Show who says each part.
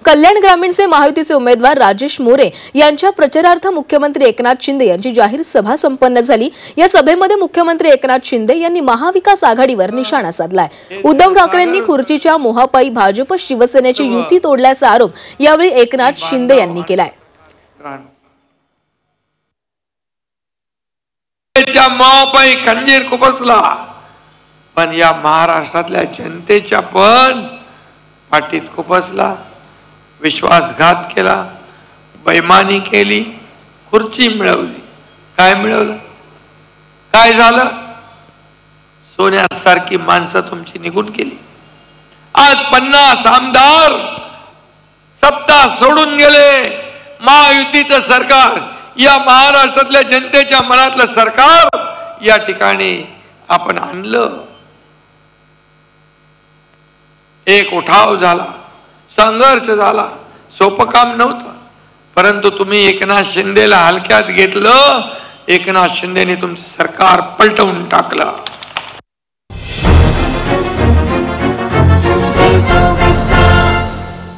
Speaker 1: कल्याण ग्रामीणचे महायुतीचे उमेदवार राजेश मोरे यांच्या प्रचारार्थ मुख्यमंत्री एकनाथ शिंदे यांची जाहीर सभा संपन्न झाली। या सभेमध्ये मुख्यमंत्री एकनाथ शिंदे यांनी महाविकास आघाडीवर निशाणा साधलाय। उद्धव ठाकरेंनी खुर्चीच्या मोहापायी भाजप शिवसेनेची युती तोडल्याचा आरोप यावेळी एकनाथ शिंदे यांनी केलाय।
Speaker 2: मोहापायी खंजीर खुपसला, पण या महाराष्ट्रातल्या जनतेच्या पण पाठीत खुपसला, विश्वासघात केला, बेईमानी केली, खुर्ची मिळवली। काय मिळवलं? काय झालं? सोन्यासारखी माणसं तुमची निघून गेली। आज 50 आमदार सत्ता सोडून गेले। महायुतीचं सरकार, या महाराष्ट्रातल्या जनतेच्या मनातलं सरकार या ठिकाणी आपण आणलं। एक उठाव झाला, संघर्ष झाला, सोपं काम नव्हतं, परंतु तुम्ही एकनाथ शिंदेला हलक्यात घेतलं। एकनाथ शिंदेने तुमचं सरकार पलटवून टाकलं।